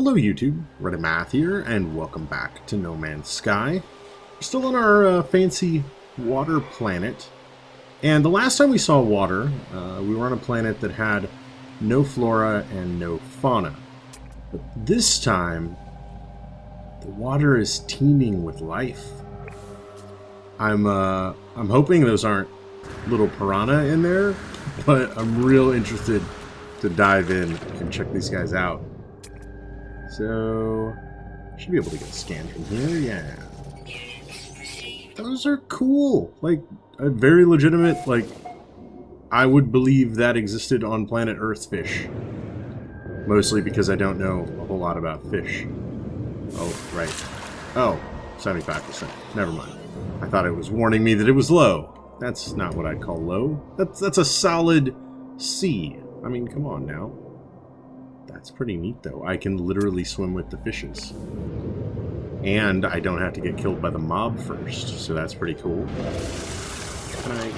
Hello YouTube, Reddit Math here, and welcome back to No Man's Sky. We're still on our fancy water planet, and the last time we saw water, we were on a planet that had no flora and no fauna. But this time, the water is teeming with life. I'm hoping those aren't little piranha in there, but I'm real interested to dive in and check these guys out. So, should be able to get a scan from here, yeah. Those are cool. Like, a very legitimate, like, I would believe that existed on planet Earth fish. Mostly because I don't know a whole lot about fish. Oh, right. Oh, 75%. Never mind. I thought it was warning me that it was low. That's not what I'd call low. That's a solid C. I mean, come on now. That's pretty neat, though. I can literally swim with the fishes. And I don't have to get killed by the mob first, so that's pretty cool. Can I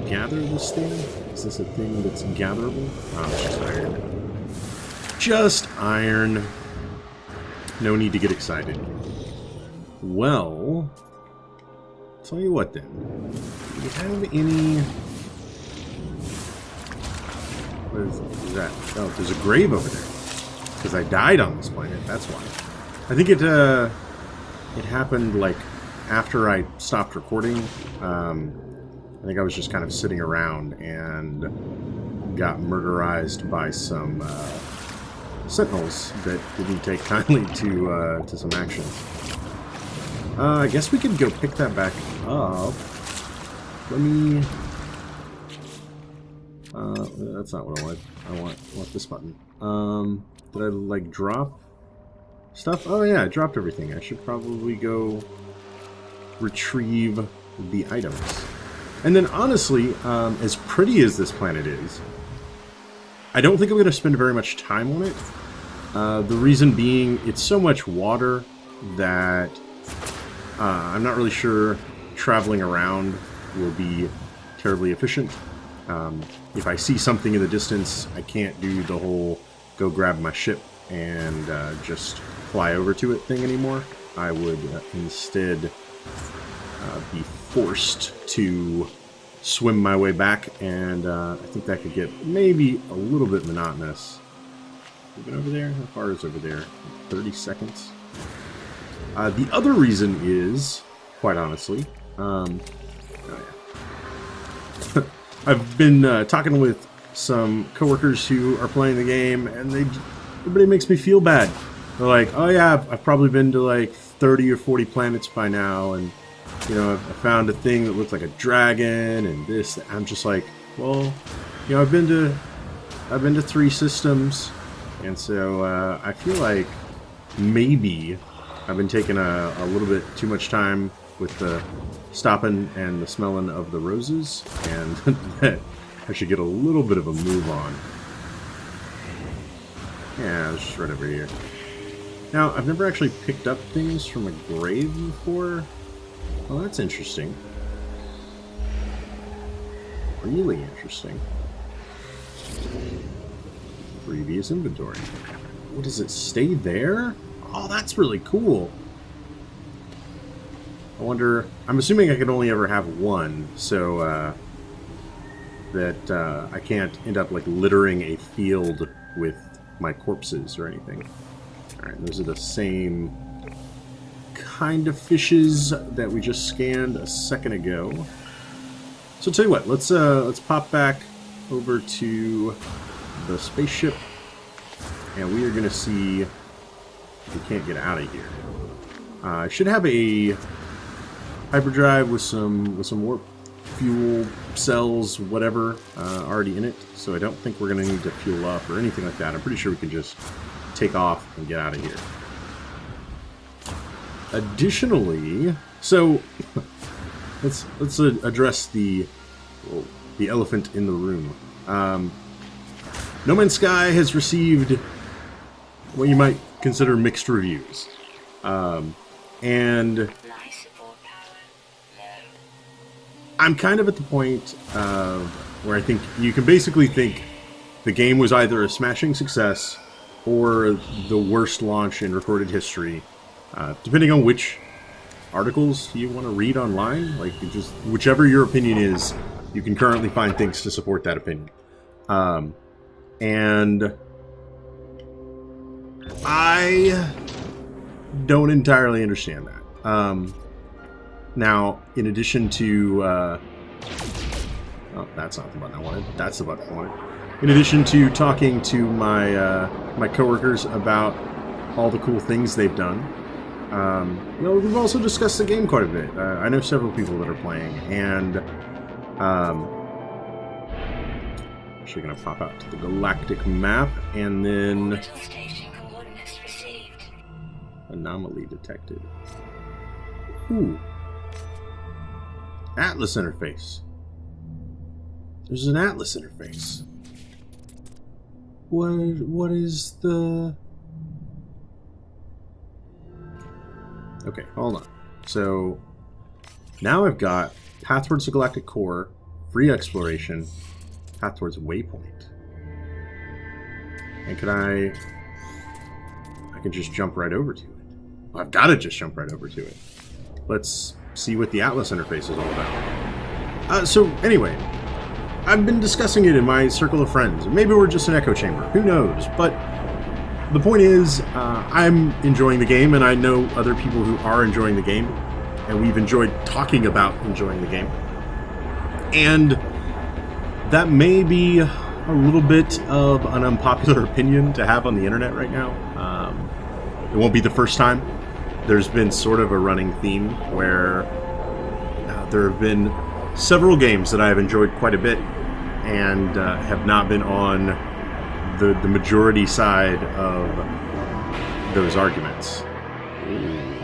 gather this thing? Is this a thing that's gatherable? Oh, it's just iron. Just iron. No need to get excited. Well, tell you what then. Do you have any... What is that? Oh, there's a grave over there. Because I died on this planet, that's why. I think it happened, like, after I stopped recording. I think I was just kind of sitting around and got murderized by some Sentinels that didn't take kindly to some actions. I guess we could go pick that back up. Let me... that's not what I want. I want this button. Did I, like, drop stuff? Oh, yeah, I dropped everything. I should probably go retrieve the items. And then, honestly, as pretty as this planet is, I don't think I'm going to spend very much time on it. The reason being, it's so much water that I'm not really sure traveling around will be terribly efficient. If I see something in the distance, I can't do the whole go grab my ship and just fly over to it thing anymore. I would instead be forced to swim my way back, and I think that could get maybe a little bit monotonous. Moving over there? How far is over there? 30 seconds? The other reason is, quite honestly, oh yeah. I've been talking with some coworkers who are playing the game, and everybody makes me feel bad. They're like, oh yeah, I've probably been to like 30 or 40 planets by now, and you know, I found a thing that looked like a dragon, and this. I'm just like, well, you know, I've been to 3 systems, and so I feel like maybe I've been taking a little bit too much time with the stopping and the smelling of the roses, and that I should get a little bit of a move on. Yeah, it's just right over here. Now, I've never actually picked up things from a grave before. Well, that's interesting. Really interesting. Previous inventory. What does it stay there? Oh, that's really cool. I wonder... I'm assuming I can only ever have one, so that I can't end up like littering a field with my corpses or anything. Alright, those are the same kind of fishes that we just scanned a second ago. So tell you what, let's pop back over to the spaceship, and we are going to see if we can't get out of here. I should have a hyperdrive with some warp fuel cells, whatever, already in it, so I don't think we're going to need to fuel up or anything like that. I'm pretty sure we can just take off and get out of here. Additionally, so let's address the elephant in the room. No Man's Sky has received what you might consider mixed reviews, and I'm kind of at the point where I think you can basically think the game was either a smashing success or the worst launch in recorded history, depending on which articles you want to read online. Like, just whichever your opinion is, you can currently find things to support that opinion. And I don't entirely understand that. Now, in addition to... oh, that's not the button I wanted. That's the button I wanted. In addition to talking to my my coworkers about all the cool things they've done, you know, we've also discussed the game quite a bit. I know several people that are playing, and actually going to pop out to the galactic map, and then anomaly detected. Ooh, Atlas interface. There's an Atlas interface. What is the... Okay, hold on. So, now I've got path towards the galactic core, free exploration, path towards waypoint. And I can just jump right over to it. Well, I've got to just jump right over to it. Let's see what the Atlas interface is all about. So, anyway, I've been discussing it in my circle of friends. Maybe we're just an echo chamber. Who knows? But the point is, I'm enjoying the game, and I know other people who are enjoying the game, and we've enjoyed talking about enjoying the game. And that may be a little bit of an unpopular opinion to have on the internet right now. It won't be the first time. There's been sort of a running theme where there have been several games that I have enjoyed quite a bit and have not been on the majority side of those arguments. Ooh.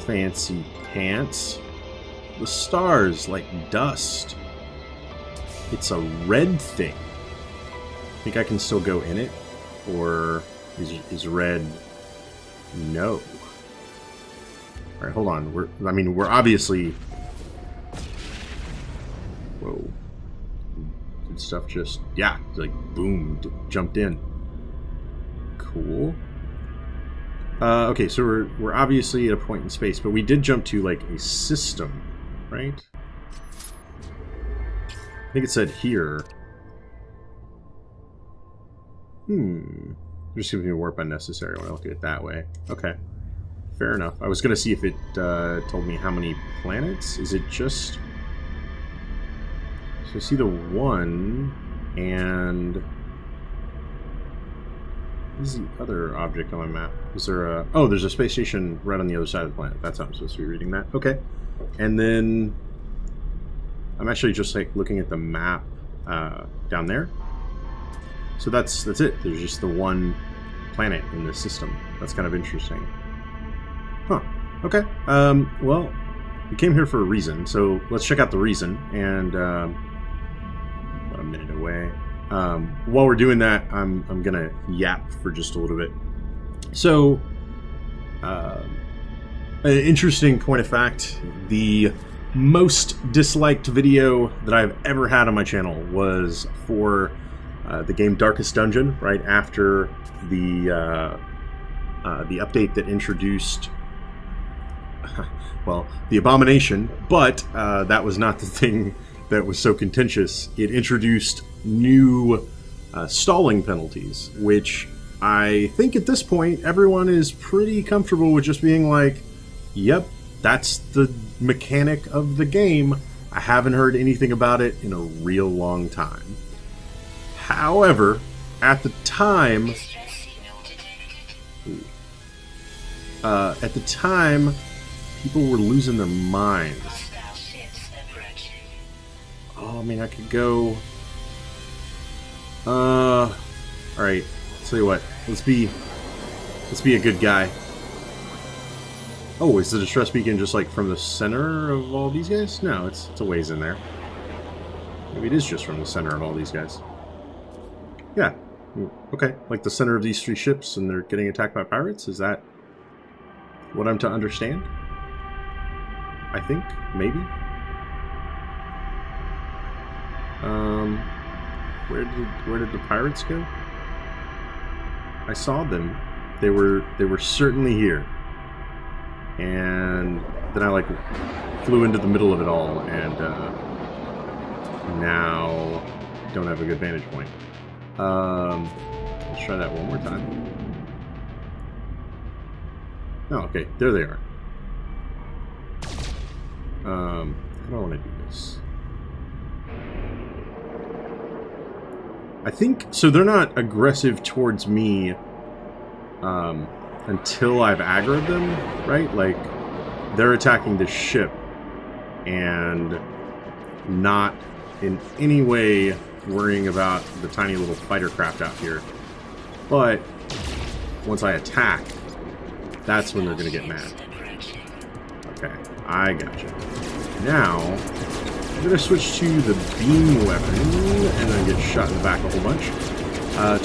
Fancy pants. The stars like dust. It's a red thing. Think I can still go in it? Or is red no? Alright, hold on. We're obviously... Whoa. Did stuff just... Yeah, like, boom, jumped in. Cool. Okay, so we're obviously at a point in space, but we did jump to, like, a system, right? I think it said here. Just giving me a warp unnecessary when I look at it that way. Okay. Fair enough. I was going to see if it told me how many planets. Is it just... So I see the one, and... What is the other object on my map? Is there a... Oh, there's a space station right on the other side of the planet. That's how I'm supposed to be reading that. Okay. And then... I'm actually just, like, looking at the map down there. So that's it. There's just the one planet in this system. That's kind of interesting. Huh. Okay. Well, we came here for a reason, so let's check out the reason. And about a minute away. While we're doing that, I'm gonna yap for just a little bit. So, an interesting point of fact: the most disliked video that I've ever had on my channel was for the game Darkest Dungeon, right after the update that introduced, well, the Abomination, but that was not the thing that was so contentious. It introduced new stalling penalties, which I think at this point everyone is pretty comfortable with just being like, yep, that's the mechanic of the game. I haven't heard anything about it in a real long time. However, at the time, people were losing their minds. Oh, I mean, I could go... Alright, tell you what, let's be a good guy. Oh, is the distress beacon just like from the center of all these guys? No, it's a ways in there. Maybe it is just from the center of all these guys. Yeah. Okay. Like the center of these three ships and they're getting attacked by pirates? Is that what I'm to understand? I think. Maybe. Where did the pirates go? I saw them. They were certainly here. And then I like flew into the middle of it all, and now don't have a good vantage point. Let's try that one more time. Oh, okay, there they are. How do I want to do this? I think so. They're not aggressive towards me until I've aggroed them, right? Like, they're attacking the ship and not in any way worrying about the tiny little fighter craft out here. But once I attack, that's when they're going to get mad. Okay, I gotcha. Now, I'm going to switch to the beam weapon, and then get shot in the back a whole bunch.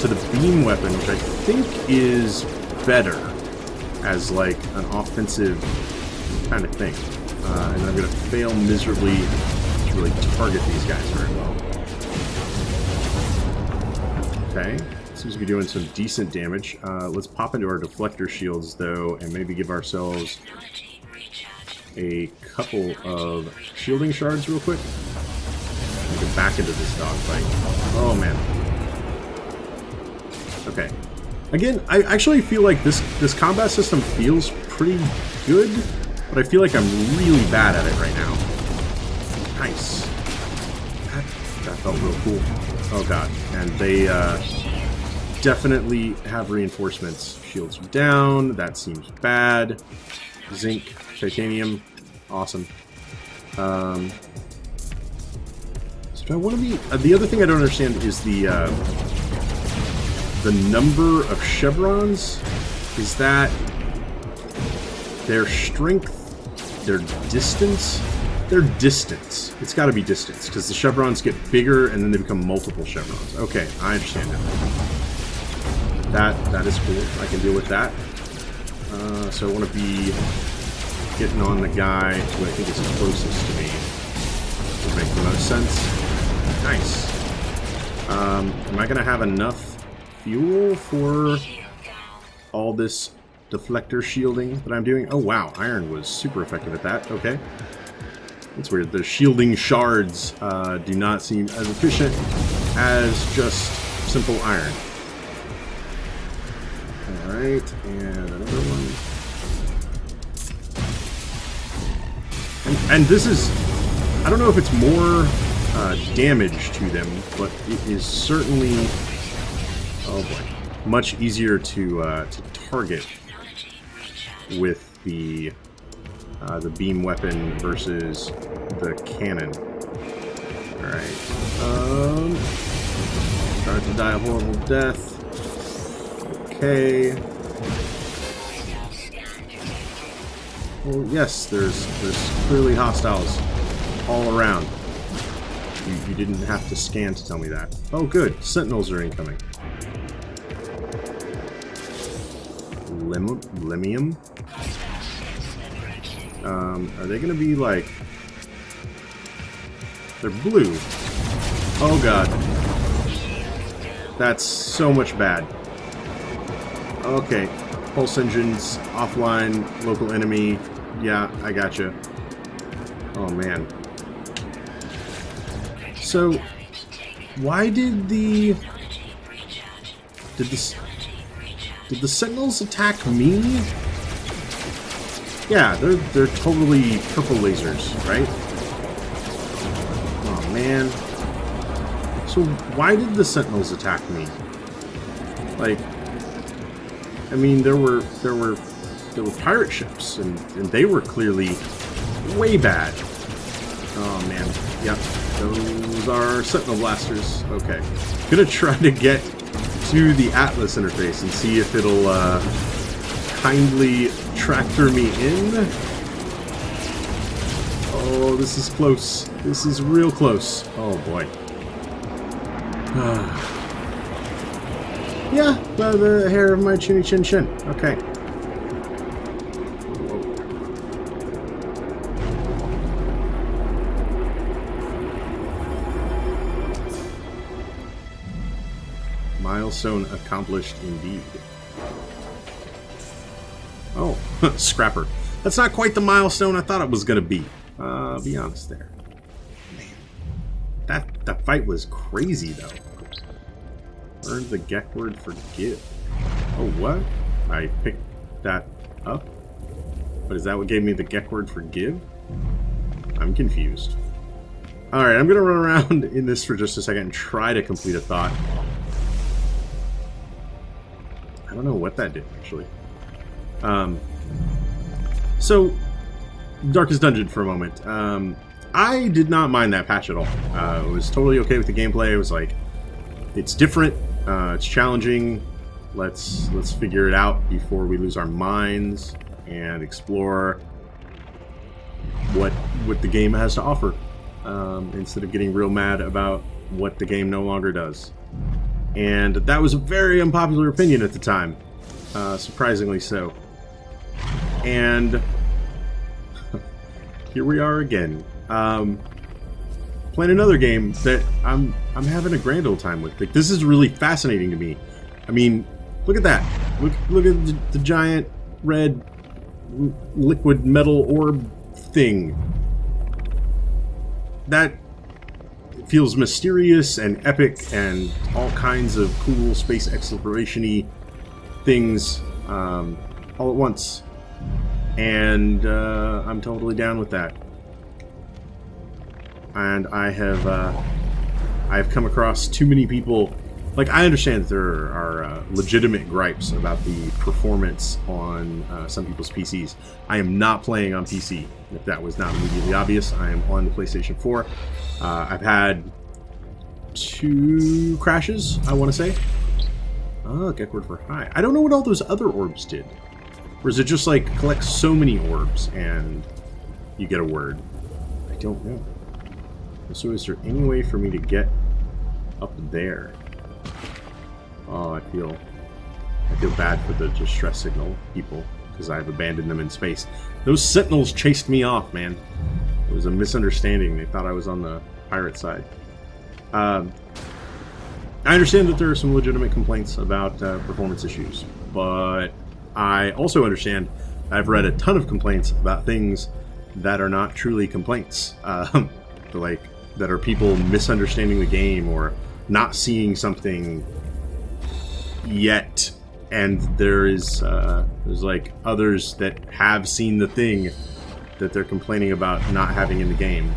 To the beam weapon, which I think is better as like an offensive kind of thing. And I'm going to fail miserably to really target these guys very well. Okay, seems to be doing some decent damage. Let's pop into our deflector shields, though, and maybe give ourselves a couple of shielding shards real quick. Get back into this dogfight. Oh, man. Okay. Again, I actually feel like this combat system feels pretty good, but I feel like I'm really bad at it right now. Nice. That felt real cool. Oh god. And they definitely have reinforcements. Shields are down. That seems bad. Zinc, titanium. Awesome. So do I want to be... the other thing I don't understand is the number of chevrons. Is that their strength, their distance? Their distance. It's got to be distance, because the chevrons get bigger and then they become multiple chevrons. Okay, I understand now. That is cool. I can deal with that. So I want to be getting on the guy who I think is closest to me. Would make the most sense. Nice. Am I going to have enough fuel for all this deflector shielding that I'm doing? Oh wow, iron was super effective at that. Okay. That's weird. The shielding shards do not seem as efficient as just simple iron. Alright, and another one. And this is... I don't know if it's more damage to them, but it is certainly... Oh boy. Much easier to target with the beam weapon versus the cannon. Alright. Start to die a horrible death. Okay. Well, yes, there's clearly hostiles all around. You didn't have to scan to tell me that. Oh, good. Sentinels are incoming. Limium? Are they gonna be like... They're blue. Oh god. That's so much bad. Okay. Pulse engines, offline, local enemy. Yeah, I gotcha. Oh man. So, why did the... Did the Sentinels attack me? Yeah, they're totally purple lasers, right? Oh man. So why did the Sentinels attack me? Like, I mean, there were pirate ships, and they were clearly way bad. Oh man. Yep, those are Sentinel blasters. Okay, gonna try to get to the Atlas interface and see if it'll kindly tractor me in. Oh, this is close. This is real close. Oh boy. Yeah, the hair of my chinny chin chin. Okay. milestone accomplished indeed. Oh, scrapper. That's not quite the milestone I thought it was going to be. Be honest there. Man, that fight was crazy, though. Earned the Gek word forgive. Oh, what? I picked that up? But is that what gave me the Gek word forgive? I'm confused. Alright, I'm going to run around in this for just a second and try to complete a thought. I don't know what that did, actually. So, Darkest Dungeon for a moment. I did not mind that patch at all. I was totally okay with the gameplay. It was like, it's different, it's challenging. Let's figure it out before we lose our minds and explore what the game has to offer, instead of getting real mad about what the game no longer does. And that was a very unpopular opinion at the time, surprisingly so. And here we are again, playing another game that I'm having a grand old time with. Like, this is really fascinating to me. I mean, look at that. Look at the giant red liquid metal orb thing. That feels mysterious and epic and all kinds of cool space exploration-y things all at once. And I'm totally down with that. And I've come across too many people. Like, I understand that there are legitimate gripes about the performance on some people's PCs. I am not playing on PC. If that was not immediately obvious, I am on the PlayStation 4. I've had 2 crashes, I want to say. Oh, Gek word for high. I don't know what all those other orbs did. Or is it just like collect so many orbs and you get a word? I don't know. So is there any way for me to get up there? Oh, I feel bad for the distress signal people because I've abandoned them in space. Those Sentinels chased me off, man. It was a misunderstanding. They thought I was on the pirate side. I understand that there are some legitimate complaints about performance issues, but I also understand I've read a ton of complaints about things that are not truly complaints. Like, that are people misunderstanding the game or not seeing something yet, and there's like others that have seen the thing that they're complaining about not having in the game.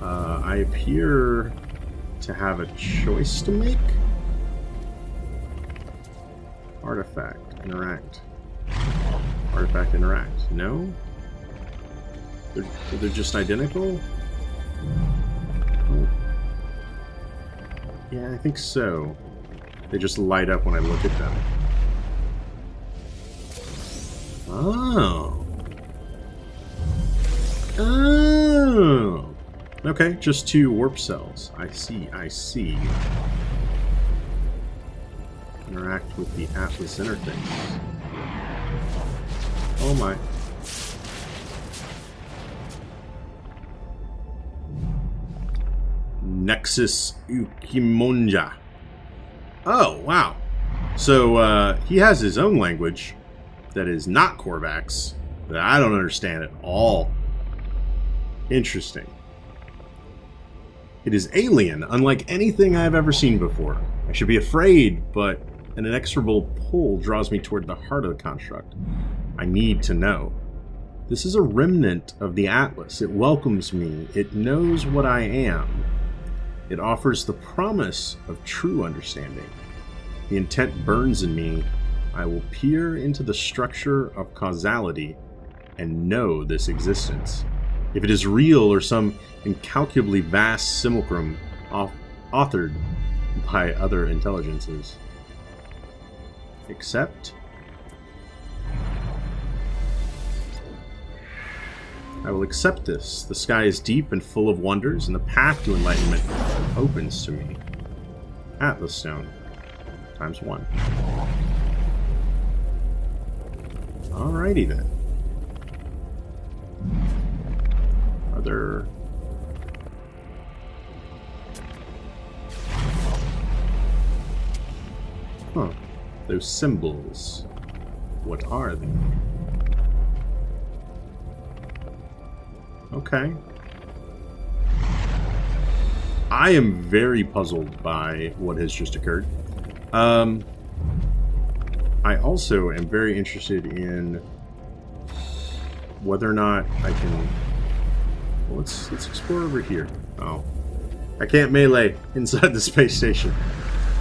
I appear to have a choice to make. Artifact, interact. Artifact, interact. No? They're just identical? Oh. Yeah, I think so. They just light up when I look at them. Oh. Oh. Okay, just 2 warp cells. I see. Interact with the Atlas interface. Oh my. Nexus Ukimonja. Oh, wow. So, he has his own language that is not Korvax that I don't understand at all. Interesting. It is alien, unlike anything I've ever seen before. I should be afraid, but an inexorable pull draws me toward the heart of the construct. I need to know. This is a remnant of the Atlas. It welcomes me. It knows what I am. It offers the promise of true understanding. The intent burns in me. I will peer into the structure of causality and know this existence. If it is real or some incalculably vast simulacrum authored by other intelligences. Accept? I will accept this. The sky is deep and full of wonders, and the path to enlightenment opens to me. Atlas Stone. ×1. Alrighty then. Are there... Huh. Those symbols. What are they? Okay. I am very puzzled by what has just occurred. I also am very interested in whether or not I can... Well, let's explore over here. Oh. I can't melee inside the space station.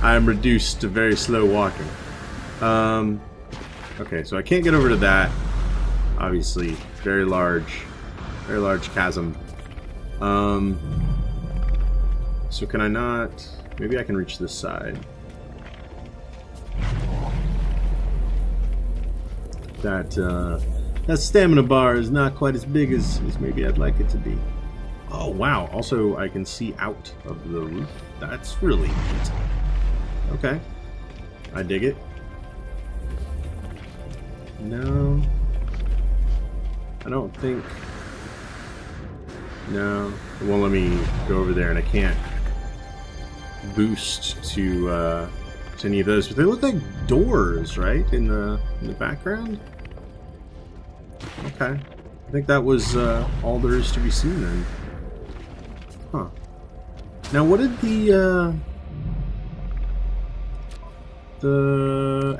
I am reduced to very slow walking. Okay, so I can't get over to that. Obviously, very large chasm. So can I not... Maybe I can reach this side. That stamina bar is not quite as big as maybe I'd like it to be. Oh, wow. Also, I can see out of the roof. That's really neat. Okay. I dig it. No. I don't think... No. It won't let me go over there, and I can't boost to any of those. But they look like doors, right? In the background? Okay. I think that was all there is to be seen then. Huh. Now, what did the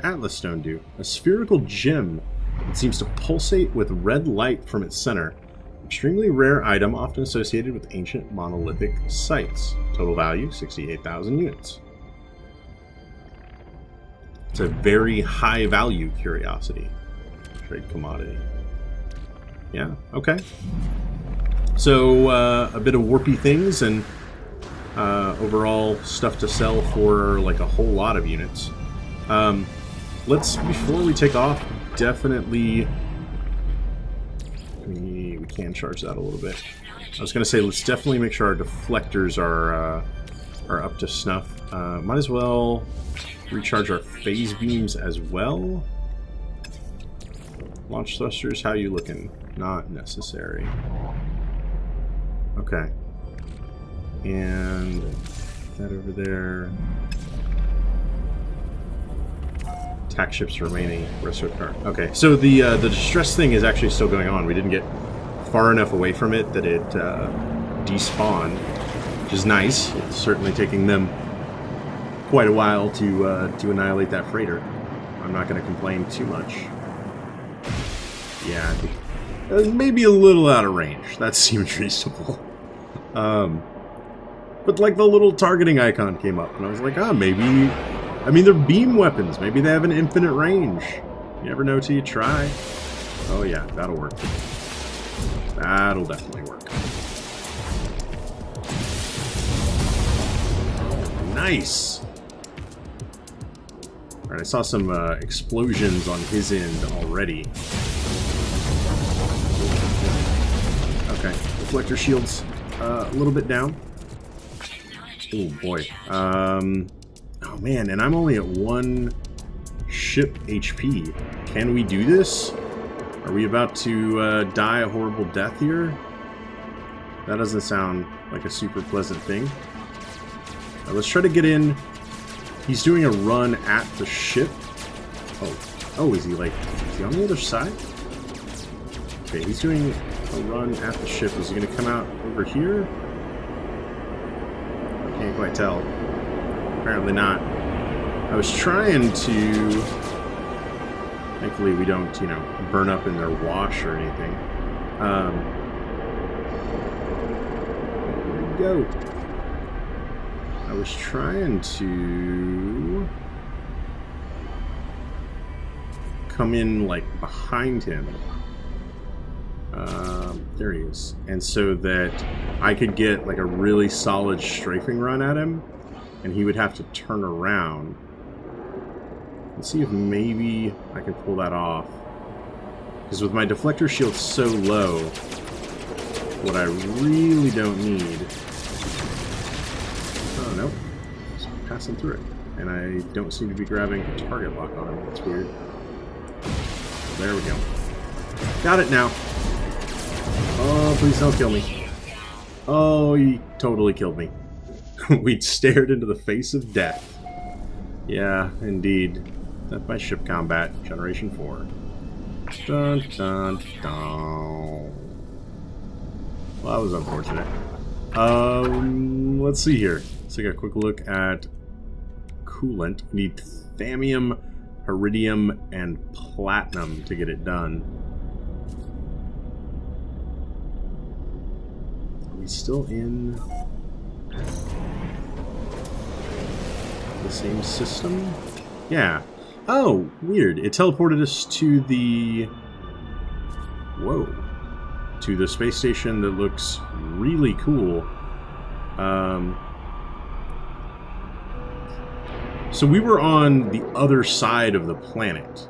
Atlas Stone do? A spherical gem. It seems to pulsate with red light from its center. Extremely rare item, often associated with ancient monolithic sites. Total value, 68,000 units. It's a very high value curiosity. Trade commodity. Yeah, okay. So, a bit of warpy things and overall stuff to sell for like a whole lot of units. Let's, before we take off, definitely... We can charge that a little bit. I was going to say, let's definitely make sure our deflectors are up to snuff. Might as well recharge our phase beams as well. Launch thrusters, how you looking? Not necessary. Okay. And that over there. Attack ships remaining. Resto car. Okay, so the distress thing is actually still going on. We didn't get far enough away from it that it despawned, which is nice. It's certainly taking them quite a while to annihilate that freighter. I'm not going to complain too much. Yeah, I think maybe a little out of range. That seems reasonable. But like the little targeting icon came up, and I was like, oh, maybe... I mean, they're beam weapons. Maybe they have an infinite range. You never know till you try. Oh yeah, that'll work. That'll definitely work. Nice! Alright, I saw some explosions on his end already. Okay, deflector shields a little bit down. Oh boy. Oh man, and I'm only at 1 ship HP. Can we do this? Are we about to die a horrible death here? That doesn't sound like a super pleasant thing. Let's try to get in. He's doing a run at the ship. Oh, is he like, is he on the other side? Okay, he's doing a run at the ship. Is he going to come out over here? I can't quite tell. Apparently not. I was trying to... Thankfully we don't, you know, burn up in their wash or anything. There we go. I was trying to... come in, like, behind him. There he is. And so that I could get, like, a really solid strafing run at him. And he would have to turn around. Let's see if maybe I can pull that off. Because with my deflector shield so low, what I really don't need... Oh, no. Just passing through it. And I don't seem to be grabbing a target lock on him. That's weird. There we go. Got it now. Oh, please don't kill me. Oh, he totally killed me. We'd stared into the face of death. Yeah, indeed. Death by ship combat, Generation 4. Dun, dun, dun. Well, that was unfortunate. Let's see here. Let's take a quick look at coolant. We need thallium, iridium, and platinum to get it done. Are we still in the same system? Yeah. Oh, weird. It teleported us to the... Whoa. To the space station that looks really cool. So we were on the other side of the planet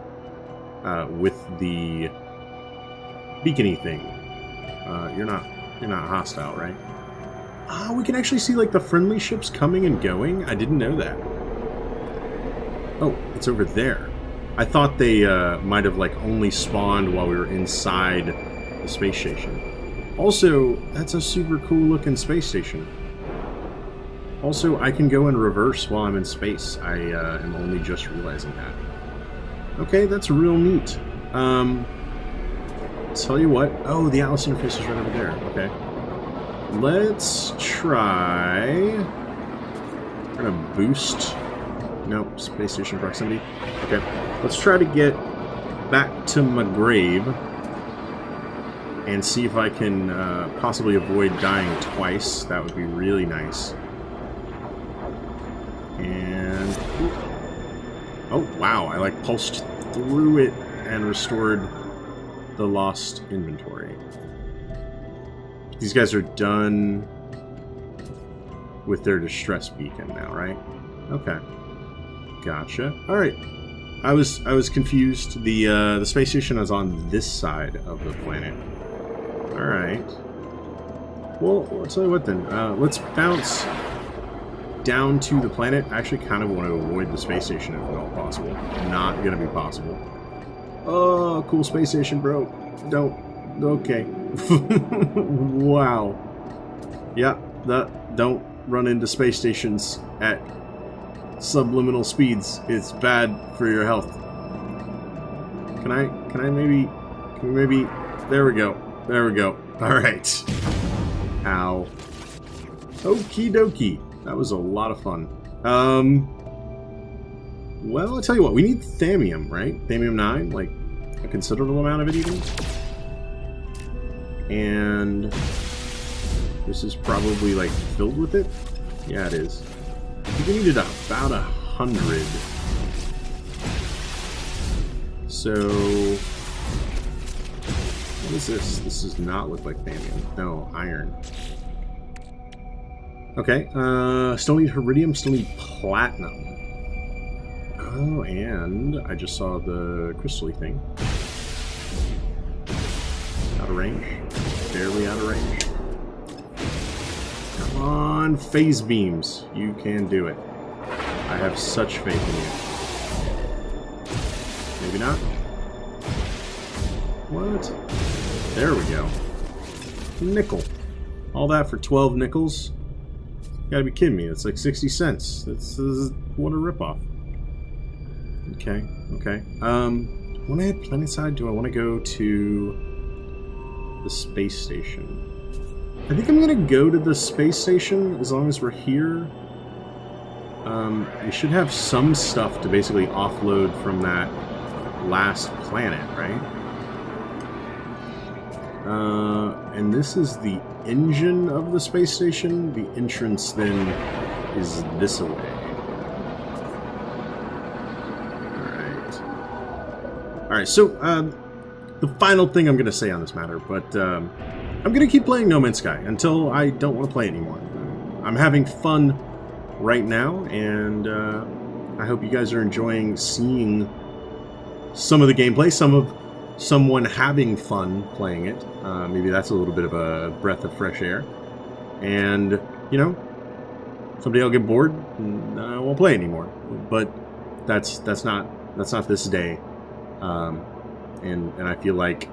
with the beacony thing. You're not hostile, right? Ah, we can actually see like the friendly ships coming and going. I didn't know that. Oh, it's over there. I thought they might have like only spawned while we were inside the space station. Also, that's a super cool looking space station. Also, I can go in reverse while I'm in space. I am only just realizing that. Okay, that's real neat. Tell you what. Oh, the Atlas interface is right over there. Okay. Let's try... We're gonna boost... Nope, space station proximity. Okay. Let's try to get back to my grave and see if I can possibly avoid dying twice. That would be really nice. And... Oh, wow. I, like, pulsed through it and restored the lost inventory. These guys are done with their distress beacon now, right? Okay. Gotcha. Alright. I was confused. The space station is on this side of the planet. Alright. Well, I'll tell you what then. Let's bounce down to the planet. I actually kind of want to avoid the space station if at all possible. Not gonna be possible. Oh, cool space station, bro. Don't. Okay. Wow. Yeah, don't run into space stations at subliminal speeds. It's bad for your health. Can we maybe, there we go. There we go. Alright. Ow. Okie dokie. That was a lot of fun. Well, I'll tell you what, we need thallium, right? Thallium 9, like a considerable amount of it even. And this is probably like filled with it. Yeah, it is. I think we needed about 100. So, what is this? This does not look like thallium. No, iron. Okay, still need iridium, still need platinum. Oh, and I just saw the crystal-y thing. Out of range. Barely out of range. Come on, phase beams. You can do it. I have such faith in you. Maybe not. What? There we go. Nickel. All that for 12 nickels? You gotta be kidding me. It's like 60 cents. This is what a ripoff. Okay, okay. When I head planetside, do I want to go to the space station? I think I'm gonna go to the space station as long as we're here. We should have some stuff to basically offload from that last planet, right? And this is the engine of the space station. The entrance then is this away. Alright, so the final thing I'm going to say on this matter, but I'm going to keep playing No Man's Sky until I don't want to play anymore. I'm having fun right now, and I hope you guys are enjoying seeing some of the gameplay, someone having fun playing it. Maybe that's a little bit of a breath of fresh air. And, you know, someday I'll get bored and I won't play anymore. But that's not this day. And I feel like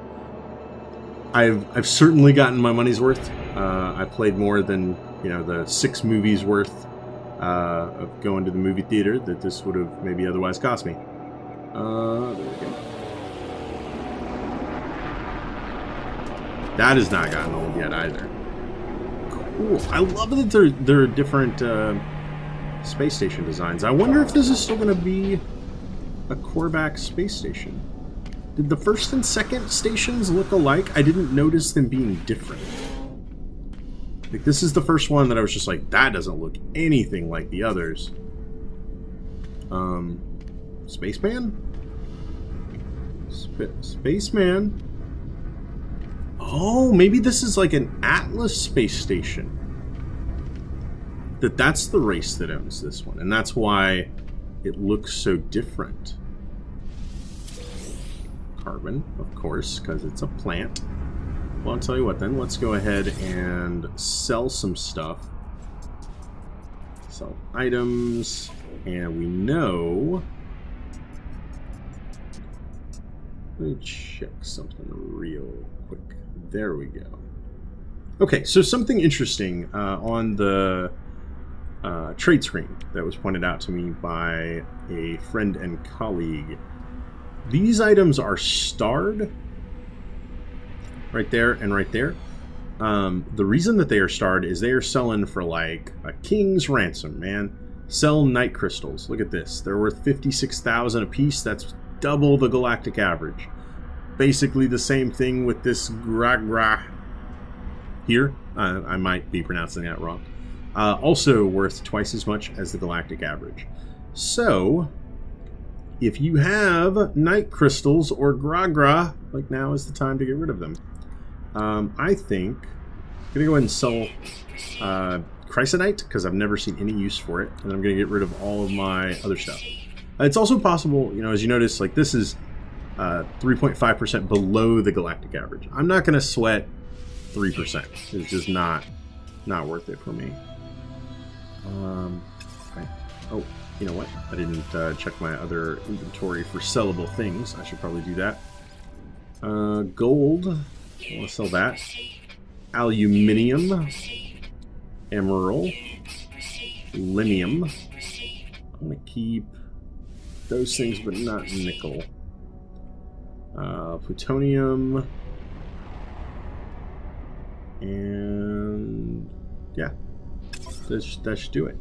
I've certainly gotten my money's worth. I've played more than, you know, the 6 movies worth of going to the movie theater that this would have maybe otherwise cost me. There we go. That has not gotten old yet either. Cool. I love that there are different space station designs. I wonder if this is still going to be a Korvax space station. Did the first and second stations look alike? I didn't notice them being different. Like, this is the first one that I was just like, that doesn't look anything like the others. Spaceman? Spaceman? Oh, maybe this is like an Atlas space station. That's the race that owns this one, and that's why it looks so different. Carbon, of course, because it's a plant. Well, I'll tell you what then, let's go ahead and sell some stuff. Sell items, and we know... Let me check something real quick. There we go. Okay, so something interesting on the trade screen that was pointed out to me by a friend and colleague. These items are starred right there and right there. The reason that they are starred is they are selling for like a king's ransom, man. Sell night crystals. Look at this. They're worth 56,000 a piece. That's double the galactic average. Basically the same thing with this gra here. I might be pronouncing that wrong. Also worth twice as much as the galactic average. So, if you have night crystals or gra, like, now is the time to get rid of them. I think I'm gonna go ahead and sell chrysanite because I've never seen any use for it, and I'm gonna get rid of all of my other stuff. It's also possible, you know, as you notice, like, this is 3.5% below the galactic average. I'm not gonna sweat 3%. It's just not worth it for me. Okay. Oh, you know what? I didn't check my other inventory for sellable things. I should probably do that. Gold. I want to sell that. Aluminium. Emerald. Linium. I'm going to keep those things, but not nickel. Plutonium. And yeah, that should do it.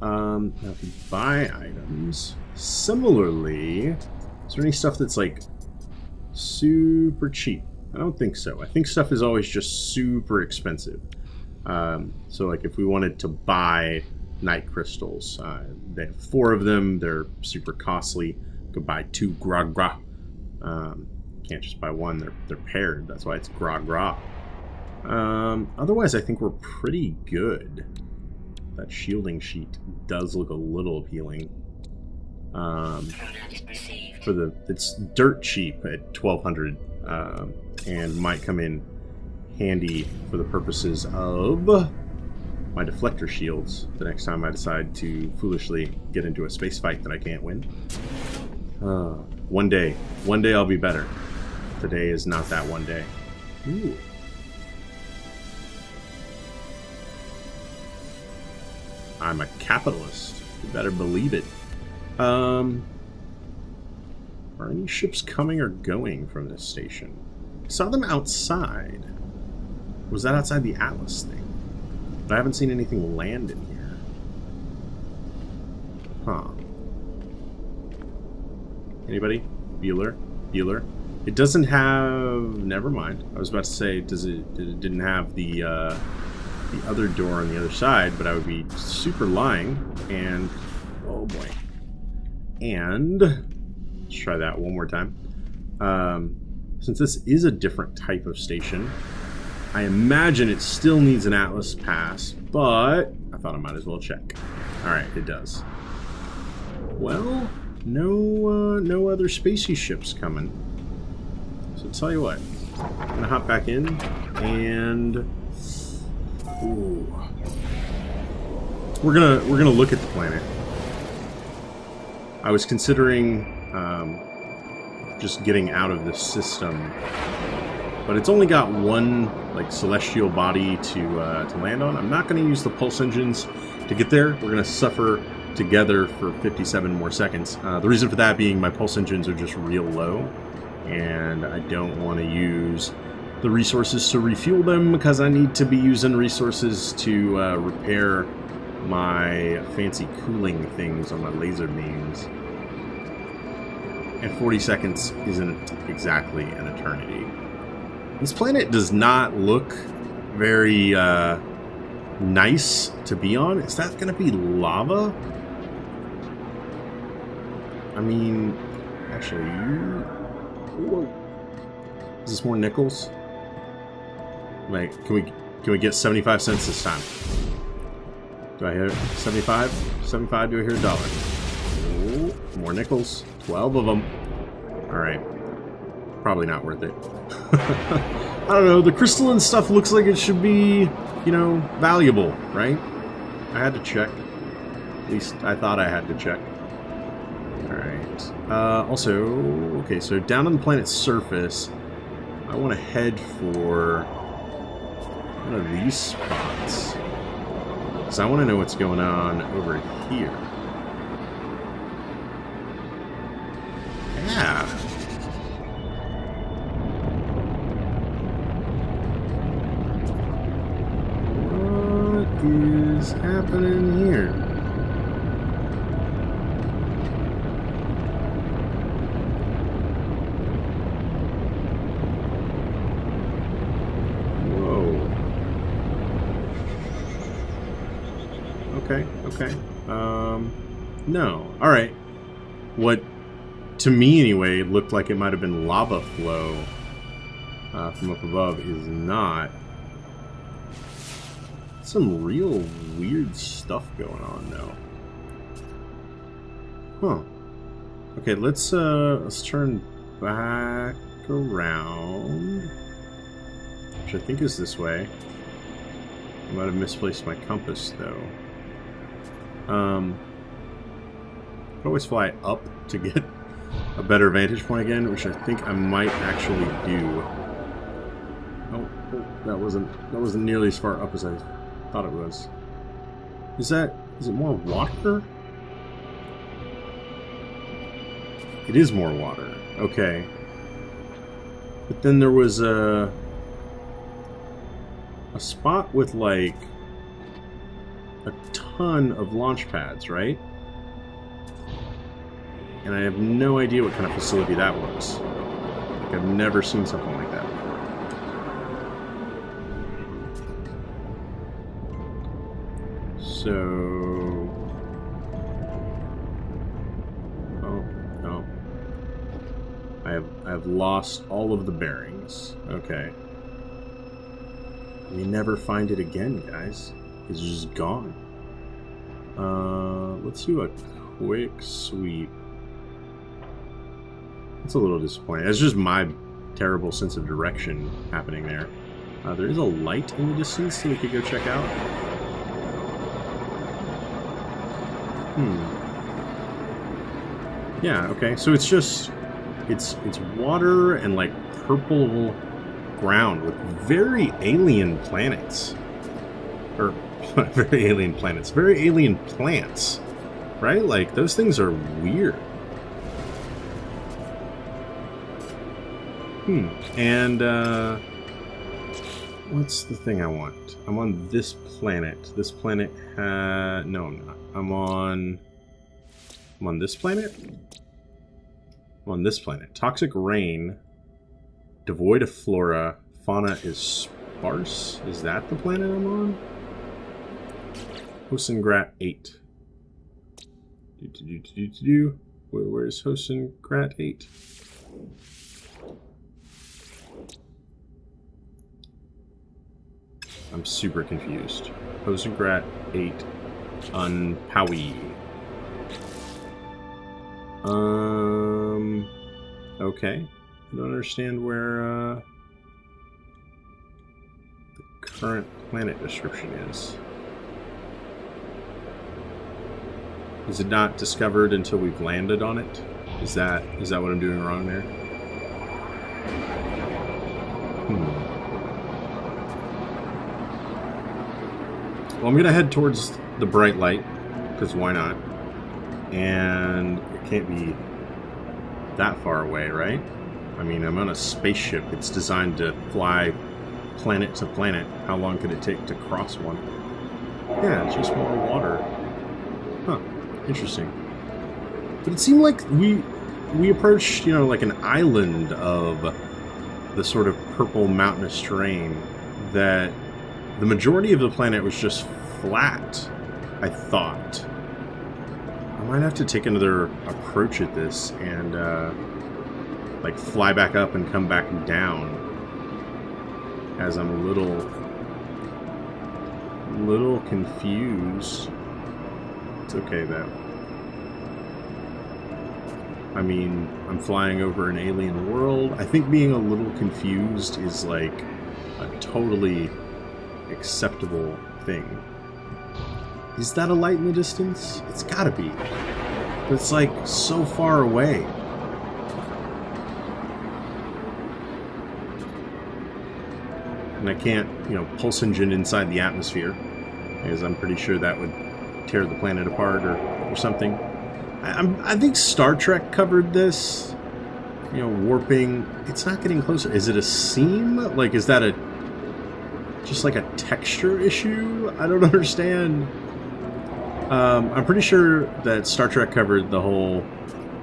Now if we buy items, similarly, is there any stuff that's like super cheap? I don't think so. I think stuff is always just super expensive. So like if we wanted to buy night crystals, they have 4 of them. They're super costly. You could buy 2 gra. Can't just buy one. They're paired. That's why it's gra. Otherwise, I think we're pretty good. That shielding sheet does look a little appealing. It's dirt cheap at 1,200, and might come in handy for the purposes of my deflector shields the next time I decide to foolishly get into a space fight that I can't win. One day I'll be better. Today is not that one day. Ooh. I'm a capitalist. You better believe it. Are any ships coming or going from this station? I saw them outside. Was that outside the Atlas thing? But I haven't seen anything land in here. Huh. Anybody? Bueller? It doesn't have... Never mind. I was about to say, it didn't have the other door on the other side, but I would be super lying. And... oh boy. And... let's try that one more time. Since this is a different type of station, I imagine it still needs an Atlas pass, but I thought I might as well check. Alright, it does. Well, no other spacey ships coming. So tell you what, I'm gonna hop back in and we're gonna look at the planet. I was considering just getting out of the system but it's only got one like celestial body to land on. I'm not going to use the pulse engines to get there. We're going to suffer together for 57 more seconds. The reason for that being my pulse engines are just real low, and I don't want to use the resources to refuel them because I need to be using resources to repair my fancy cooling things on my laser beams. And 40 seconds isn't exactly an eternity. This planet does not look very nice to be on. Is that going to be lava? I mean, actually, whoa. Is this more nickels? Like, can we get 75 cents this time? Do I hear 75? 75, do I hear $1? Oh, more nickels. 12 of them. Alright. Probably not worth it. I don't know, the crystalline stuff looks like it should be, you know, valuable, right? I had to check. At least I thought I had to check. Alright. Also, okay, so down on the planet's surface, I want to head for one of these spots. Because I want to know what's going on over here. Yeah. What is happening here? Okay. No. Alright. What, to me anyway, looked like it might have been lava flow from up above is not. Some real weird stuff going on though. Huh. Okay, let's turn back around. Which I think is this way. I might have misplaced my compass though. I could always fly up to get a better vantage point again, which I think I might actually do. Oh, that wasn't nearly as far up as I thought it was. Is it more water? It is more water. Okay. But then there was a spot with like a ton of launch pads, right? And I have no idea what kind of facility that was. Like, I've never seen something like that before. So... oh, no. I have lost all of the bearings. Okay. We never find it again, guys. It's just gone. Let's do a quick sweep. It's a little disappointing. It's just my terrible sense of direction happening there. There is a light in the distance that we could go check out. Yeah, okay. So it's just... It's water and like purple ground with very alien planets. Or... very alien planets. Very alien plants. Right? Like, those things are weird. And, what's the thing I want? I'm on this planet. This planet no, I'm not. I'm on this planet? I'm on this planet. Toxic rain. Devoid of flora. Fauna is sparse. Is that the planet I'm on? Hosengrat 8. Where's Hosengrat 8? I'm super confused. Hosengrat 8 on Powie. Okay. I don't understand where the current planet description is. Is it not discovered until we've landed on it? Is that what I'm doing wrong there? Well, I'm going to head towards the bright light, because why not? And it can't be that far away, right? I mean, I'm on a spaceship. It's designed to fly planet to planet. How long could it take to cross one? Yeah, it's just more water. Huh. Interesting. But it seemed like we approached, like an island of the sort of purple mountainous terrain that the majority of the planet was just flat, I thought. I might have to take another approach at this and, like, fly back up and come back down as I'm a little confused. It's okay, though. I mean, I'm flying over an alien world. I think being a little confused is, like, a totally acceptable thing. Is that a light in the distance? It's gotta be. But it's, like, so far away. And I can't, pulse engine inside the atmosphere, because I'm pretty sure that would tear the planet apart or something. I think Star Trek covered this. Warping. It's not getting closer. Is it a seam? Like, is that just like a texture issue? I don't understand. I'm pretty sure that Star Trek covered the whole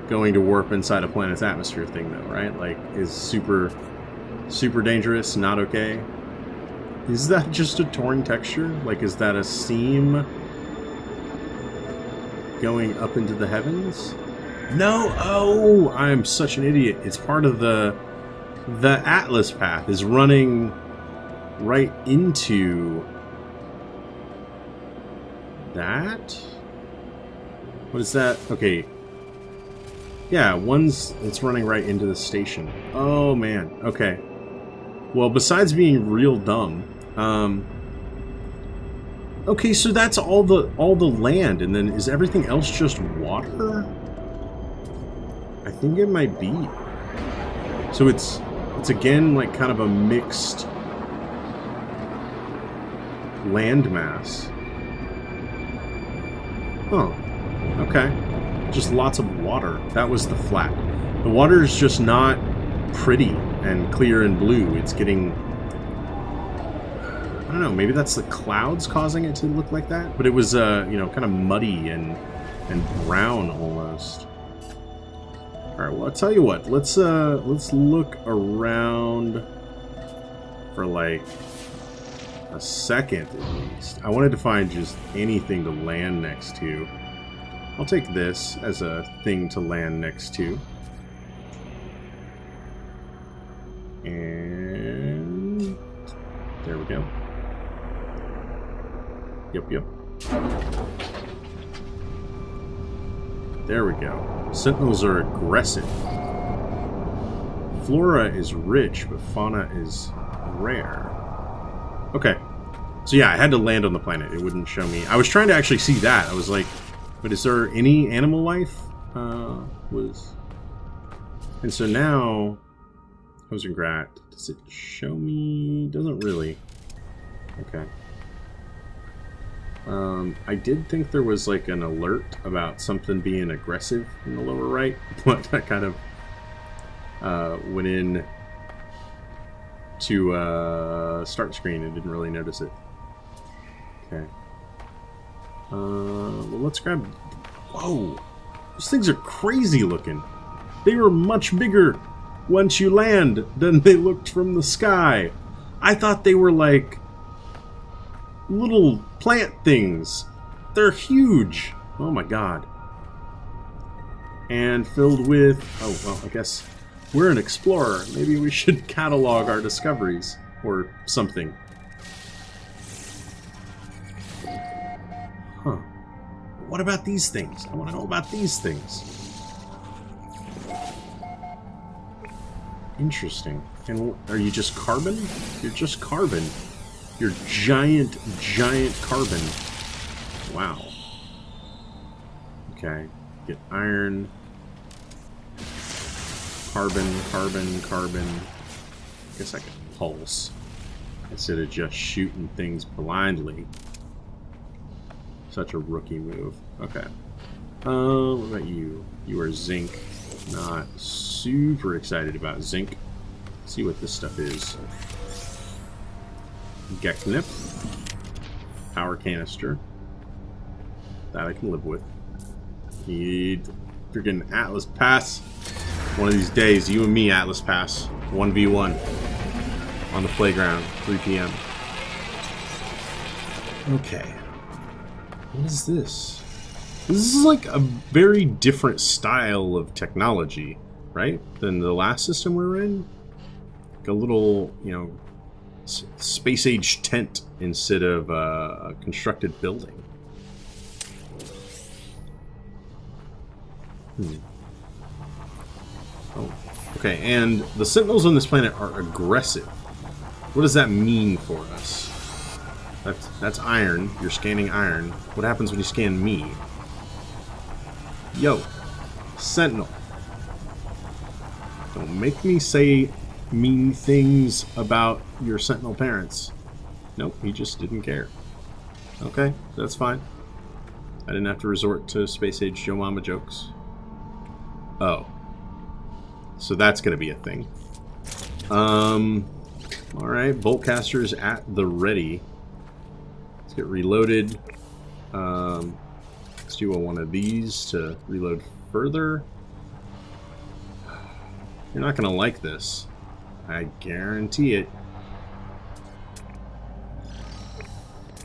going to warp inside a planet's atmosphere thing, though, right? Like, is super dangerous, not okay? Is that just a torn texture? Like, is that a seam going up into the heavens? No! Oh! I'm such an idiot. It's part of the Atlas path is running right into that? What is that? Okay. Yeah, it's running right into the station. Oh, man. Okay. Well, besides being real dumb, okay, so that's all the land, and then is everything else just water? I think it might be. So it's again like kind of a mixed landmass. Oh, okay. Just lots of water. That was the flat. The water is just not pretty and clear and blue. It's getting... I don't know, maybe that's the clouds causing it to look like that? But it was, kind of muddy and brown almost. Alright, well, I'll tell you what. Let's look around for, like, a second at least. I wanted to find just anything to land next to. I'll take this as a thing to land next to. And there we go. Yep. There we go. Sentinels are aggressive. Flora is rich, but fauna is rare. Okay. So yeah, I had to land on the planet. It wouldn't show me. I was trying to actually see that. I was like, but is there any animal life? And so now, Hosengrat, does it show me? Doesn't really. Okay. I did think there was like an alert about something being aggressive in the lower right, but I kind of went in to start screen and didn't really notice it. Okay. Well, let's grab... Whoa! Those things are crazy looking. They were much bigger once you land than they looked from the sky. I thought they were like little plant things. They're huge. Oh my god. And filled with... Oh, well, I guess we're an explorer. Maybe we should catalog our discoveries or something. Huh. What about these things? I want to know about these things. Interesting. And are you just carbon? You're just carbon. You're giant carbon. Wow. Okay. Get iron. Carbon. I guess I could pulse instead of just shooting things blindly. Such a rookie move. Okay. What about you? You are zinc. Not super excited about zinc. Let's see what this stuff is. Geknip. Power canister. That I can live with. Need freaking Atlas Pass. One of these days, you and me, Atlas Pass. 1v1. On the playground, 3 p.m. Okay. What is this? This is like a very different style of technology, right? Than the last system we were in. Like a little, you know, space age tent instead of a constructed building. Oh, okay. And the Sentinels on this planet are aggressive. What does that mean for us? That's iron. You're scanning iron. What happens when you scan me? Yo, Sentinel. Don't make me say mean things about your Sentinel parents. Nope, he just didn't care. Okay, that's fine. I didn't have to resort to Space Age Joe Mama jokes. Oh. So that's going to be a thing. Alright, Boltcaster's at the ready. Let's get reloaded. Let's do one of these to reload further. You're not going to like this. I guarantee it.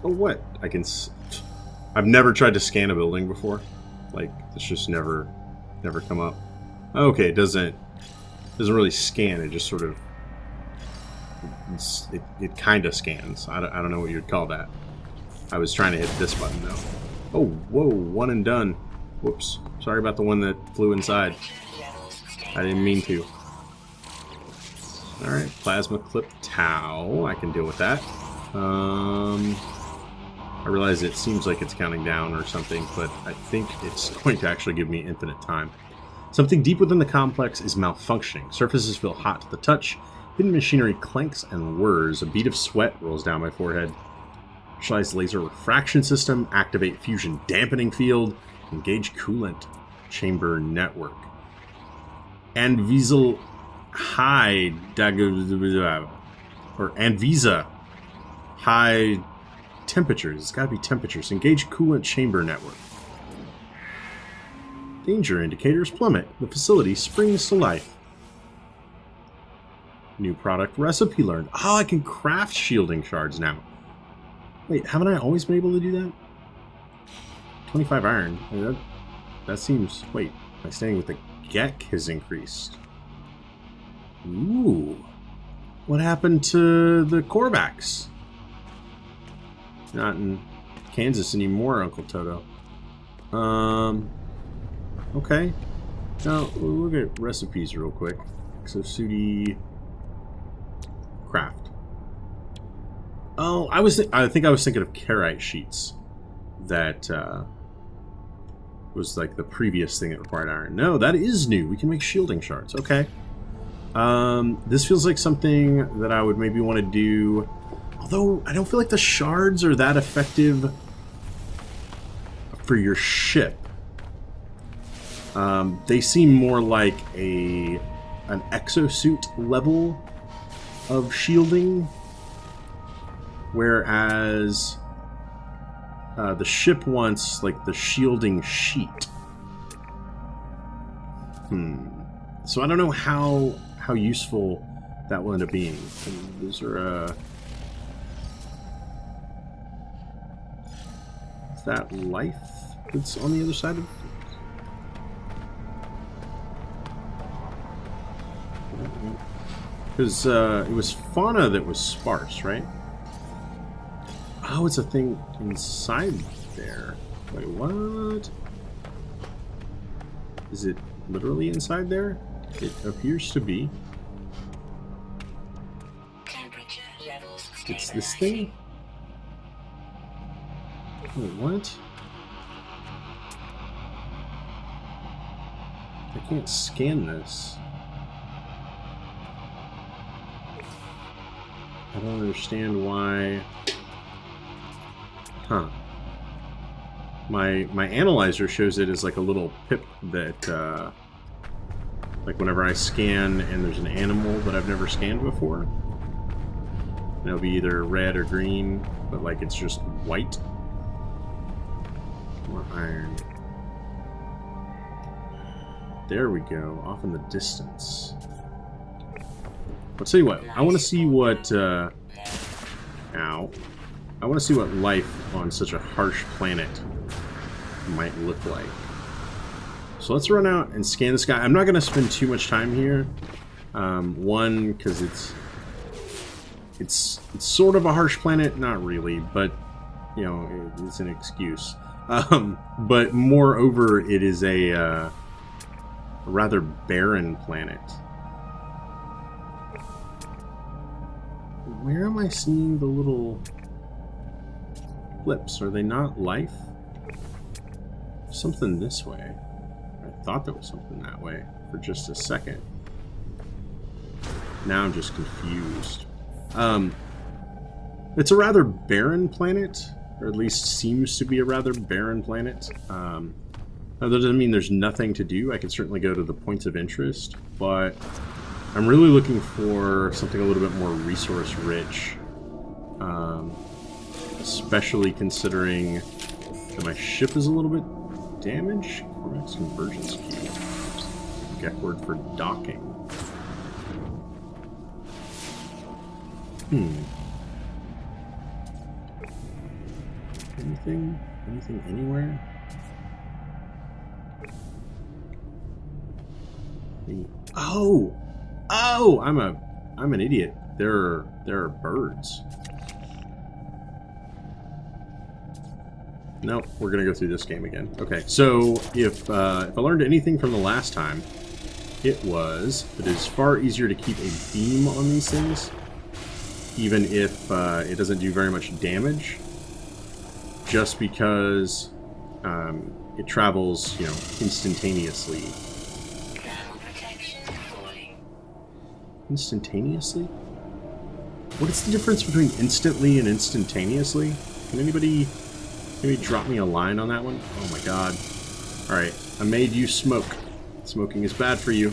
Oh, what? I can... I've never tried to scan a building before. Like, it's just never come up. Okay, it doesn't really scan. It just sort of... It kind of scans. I don't know what you'd call that. I was trying to hit this button, though. Oh, whoa, one and done. Whoops. Sorry about the one that flew inside. I didn't mean to. Alright, plasma clip tau. I can deal with that. I realize it seems like it's counting down or something, but I think it's going to actually give me infinite time. Something deep within the complex is malfunctioning. Surfaces feel hot to the touch. Hidden machinery clanks and whirs. A bead of sweat rolls down my forehead. Initialize laser refraction system. Activate fusion dampening field. Engage coolant chamber network. Anvisa high or Anvisa high temperatures. It's got to be temperatures. Engage coolant chamber network. Danger indicators plummet. The facility springs to life. New product recipe learned. Oh, I can craft shielding shards now. Wait, haven't I always been able to do that? 25 iron. That seems... Wait, my standing with the Gek has increased. Ooh. What happened to the Korbacks? Not in Kansas anymore, Uncle Toto. Okay. Now, we'll look at recipes real quick. Exosudi... Craft. Oh, I think I was thinking of Kerite sheets. That was like the previous thing that required iron. No, that is new. We can make shielding shards. Okay. This feels like something that I would maybe want to do. Although I don't feel like the shards are that effective for your ship. They seem more like an exosuit level of shielding, whereas the ship wants like the shielding sheet. So I don't know how useful that will end up being. Those are is that life that's on the other side of it? Because it was fauna that was sparse, right? Oh, it's a thing inside there. Wait, what? Is it literally inside there? It appears to be. It's this thing? Wait, what? I can't scan this. I don't understand why... Huh. My analyzer shows it as like a little pip that, like whenever I scan and there's an animal that I've never scanned before, it'll be either red or green, but like it's just white. More iron. There we go, off in the distance. I'll tell you what, I want to see what, ow. I want to see what life on such a harsh planet might look like. So let's run out and scan the sky. I'm not going to spend too much time here. One, because it's sort of a harsh planet, not really, but you know, it's an excuse. But moreover, it is a rather barren planet. Where am I seeing the little blips? Are they not life? Something this way. I thought there was something that way for just a second. Now I'm just confused. It's a rather barren planet, or at least seems to be a rather barren planet. Now that doesn't mean there's nothing to do. I can certainly go to the points of interest, but I'm really looking for something a little bit more resource-rich. Especially considering that my ship is a little bit damaged. Corvex convergence cube. Get word for docking. Anything? Anything anywhere? Oh! Oh! I'm an idiot. There are birds. Nope, we're gonna go through this game again. Okay, so if I learned anything from the last time, it was that it's far easier to keep a beam on these things, even if it doesn't do very much damage, just because it travels, you know, instantaneously. Instantaneously? What is the difference between instantly and instantaneously? Can anybody maybe drop me a line on that one? Oh my god. Alright, I made you smoke. Smoking is bad for you.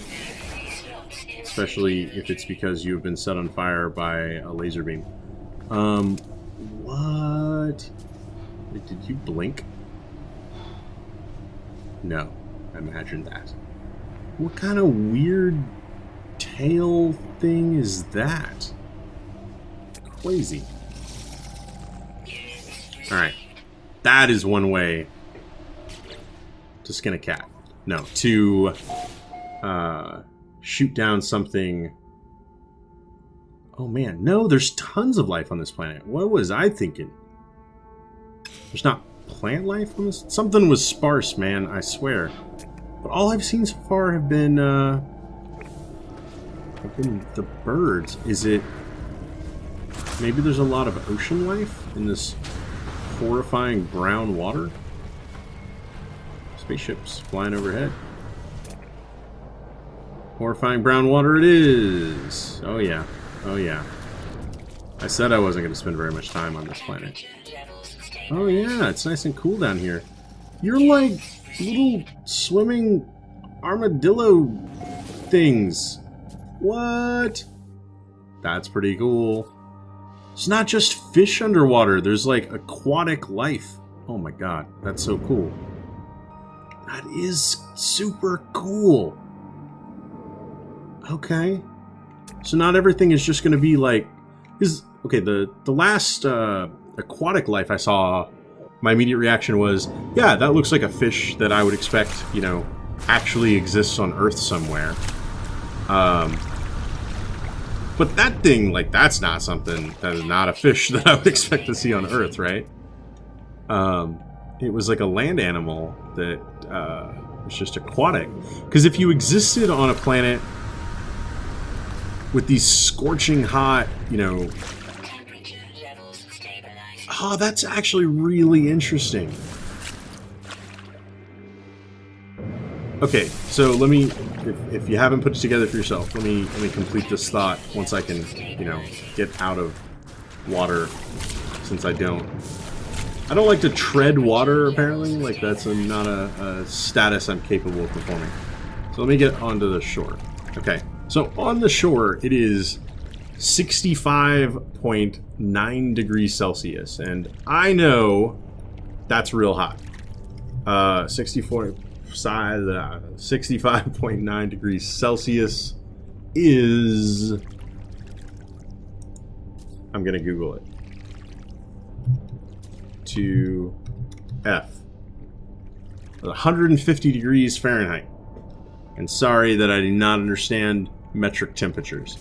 Especially if it's because you have been set on fire by a laser beam. What? Wait, did you blink? No, I imagined that. What kind of weird tail thing is that? Crazy. Alright. That is one way to skin a cat. No, to shoot down something. Oh man, no, there's tons of life on this planet. What was I thinking? There's not plant life on this? Something was sparse, man, I swear. But all I've seen so far have been the birds. Is it... Maybe there's a lot of ocean life in this horrifying brown water? Spaceships flying overhead. Horrifying brown water it is! Oh yeah. Oh yeah. I said I wasn't going to spend very much time on this planet. Oh yeah, it's nice and cool down here. You're like little swimming armadillo things. What? That's pretty cool. It's not just fish underwater. There's like aquatic life. Oh my god, that's so cool. That is super cool. Okay. So not everything is just going to be like... Okay, the last aquatic life I saw, my immediate reaction was, yeah, that looks like a fish that I would expect, you know, actually exists on Earth somewhere. But that thing, like, that's not something, that is not a fish that I would expect to see on Earth, right? It was like a land animal that was just aquatic. Because if you existed on a planet with these scorching hot, you know... Oh, that's actually really interesting. Okay, so let me if you haven't put it together for yourself, let me complete this thought once I can, you know, get out of water, since I don't like to tread water, apparently. Like, that's not a status I'm capable of performing. So let me get onto the shore. Okay, so on the shore, it is 65.9 degrees Celsius, and I know that's real hot. 65.9 degrees Celsius is... I'm gonna Google it. To F. 150 degrees Fahrenheit. And sorry that I do not understand metric temperatures.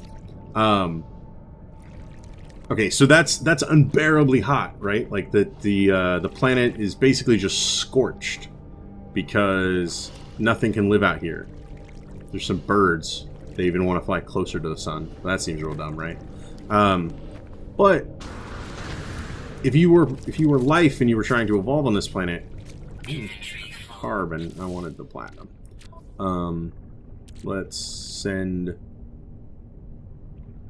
Okay, so that's unbearably hot, right? Like the planet is basically just scorched because nothing can live out here. There's some birds. They even want to fly closer to the sun. That seems real dumb, right? But if you were life and you were trying to evolve on this planet, carbon. I wanted the platinum. Let's send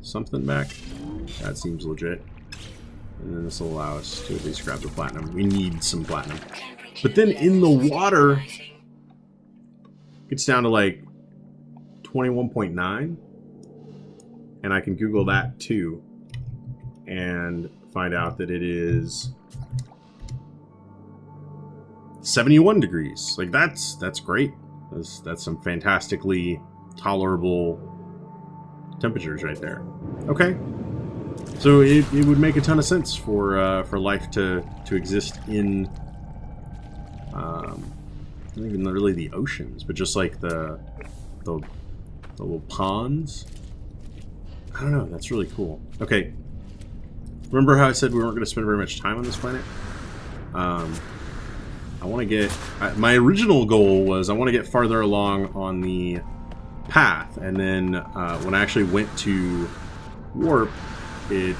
something back. That seems legit. And then this will allow us to at least grab the platinum. We need some platinum. But then in the water, it gets down to like 21.9. And I can Google that too. And find out that it is 71 degrees. Like, that's great. That's some fantastically tolerable temperatures right there. Okay, so it would make a ton of sense for life to exist in not even really the oceans, but just like the little ponds. I don't know. That's really cool. Okay, remember how I said we weren't going to spend very much time on this planet? I want to get... my original goal was I want to get farther along on the path, and then when I actually went to warp, it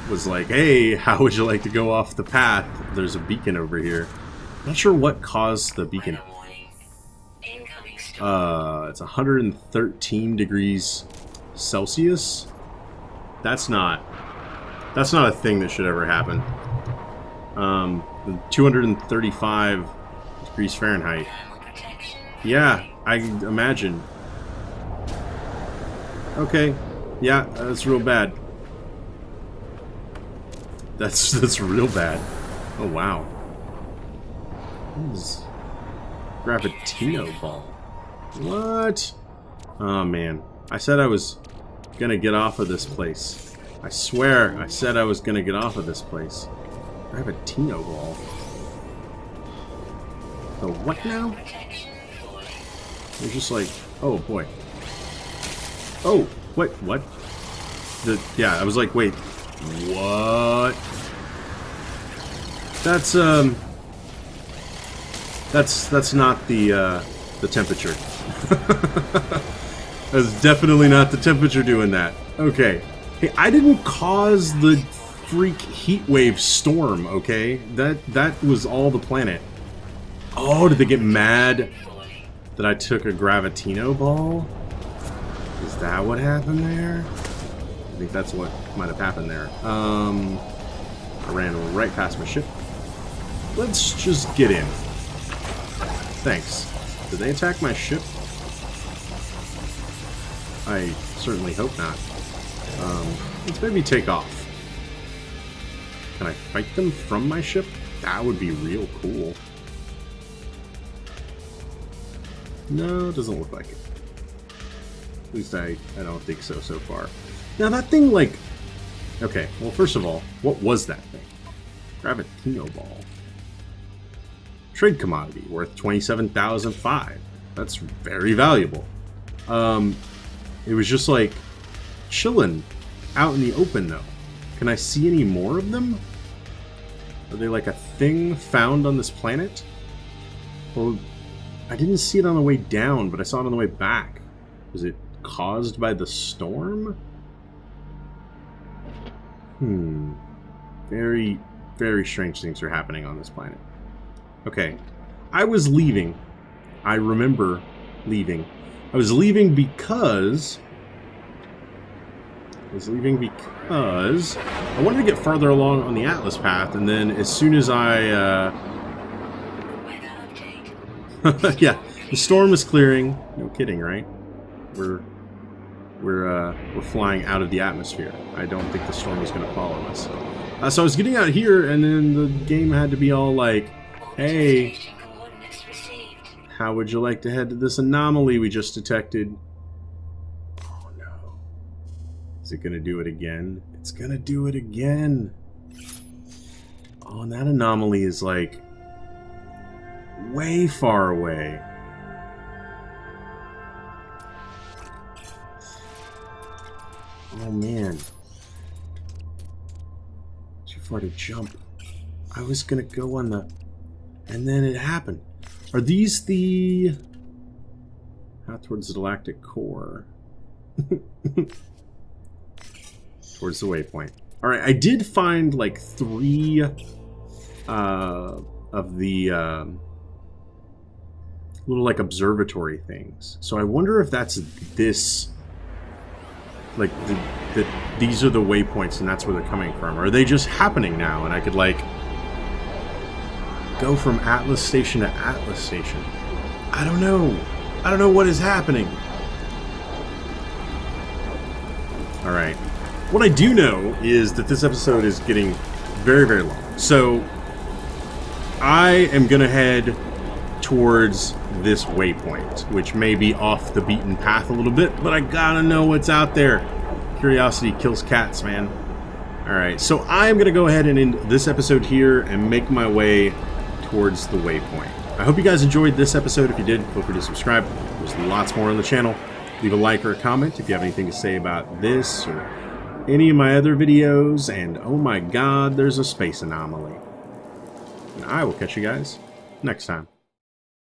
was like, hey, how would you like to go off the path? There's a beacon over here. Not sure what caused the beacon. It's 113 degrees Celsius. That's not a thing that should ever happen. 235 degrees Fahrenheit. Yeah, I imagine. Okay, yeah, that's real bad. That's real bad. Oh wow. What is Gravitino ball? What? Oh man, I said I was gonna get off of this place. I swear, I said I was gonna get off of this place. Gravitino ball. The what now? They're just like, oh boy. Oh, what? Yeah, I was like, wait, what? That's not the temperature. That's definitely not the temperature doing that. Okay. Hey, I didn't cause the freak heat wave storm, okay? That was all the planet. Oh, did they get mad that I took a Gravitino ball? Is that what happened there? I think that's what might have happened there. I ran right past my ship. Let's just get in. Thanks. Did they attack my ship? I certainly hope not. Let's maybe take off. Can I fight them from my ship? That would be real cool. No, it doesn't look like it. At least I don't think so far. Now that thing, like... Okay, well first of all, what was that thing? Gravitino ball. Trade commodity worth 27,005. That's very valuable. It was just like chilling out in the open though. Can I see any more of them? Are they like a thing found on this planet? Or I didn't see it on the way down, but I saw it on the way back. Was it caused by the storm? Very, very strange things are happening on this planet. Okay. I was leaving. I remember leaving. I was leaving because I wanted to get farther along on the Atlas path, and then as soon as I yeah, the storm is clearing. No kidding, right? We're flying out of the atmosphere. I don't think the storm is going to follow us. So I was getting out here, and then the game had to be all like, "Hey, how would you like to head to this anomaly we just detected?" Oh no. Is it going to do it again? It's going to do it again. Oh, and that anomaly is like way far away. Oh man. Too far to jump. I was gonna go on the... And then it happened. Are these the... Out towards the galactic core. Towards the waypoint. Alright, I did find like 3 of the little like observatory things. So I wonder if that's this... Like, these are the waypoints and that's where they're coming from. Or are they just happening now and I could, like, go from Atlas Station to Atlas Station? I don't know. I don't know what is happening. Alright. What I do know is that this episode is getting very, very long. So, I am going to head towards this waypoint, which may be off the beaten path a little bit, but I gotta know what's out there. Curiosity kills cats, man. Alright, so I'm gonna go ahead and end this episode here and make my way towards the waypoint. I hope you guys enjoyed this episode. If you did, feel free to subscribe. There's lots more on the channel. Leave a like or a comment if you have anything to say about this or any of my other videos. And oh my god, there's a space anomaly. And I will catch you guys next time.